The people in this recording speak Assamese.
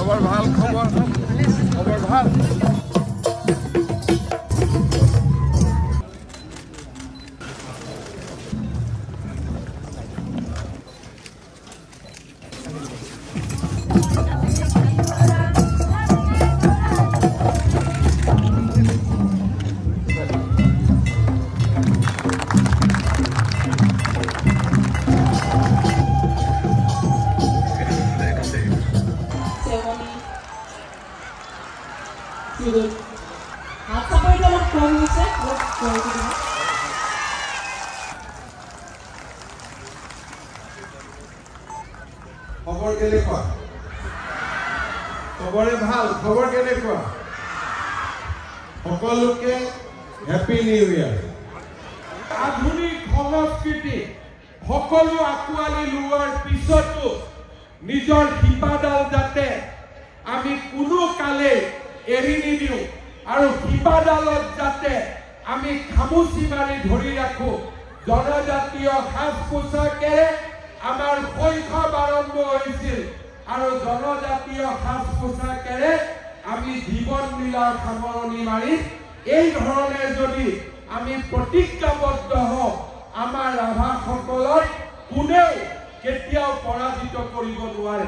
খবৰ ভাল খবৰ ভাল খবৰ কেনেকুৱা খবৰে ভাল খবৰ কেনেকুৱা সকলোকে হ্যাপি নিউ ইয়াৰ আধুনিক সংস্কৃতি সকলো আঁকোৱালি লোৱাৰ পিছতো নিজৰ শিপাডাল যাতে আমি কোনো কালে এৰি নিদিওঁ আৰু শিপাডালত যাতে আমি খামুচি মাৰি ধৰি ৰাখো জনজাতীয় সাজ পোছাকেৰে আমাৰ শৈশৱ আৰম্ভ হৈছিল আৰু জনজাতীয় সাজ পোছাকেৰে আমি জীৱন লীলাৰ সামৰণি মাৰি এই ধৰণে যদি আমি প্ৰতিজ্ঞাবদ্ধ হওঁ আমাৰ ৰাভাসকলক কোনেও কেতিয়াও পৰাজিত কৰিব নোৱাৰে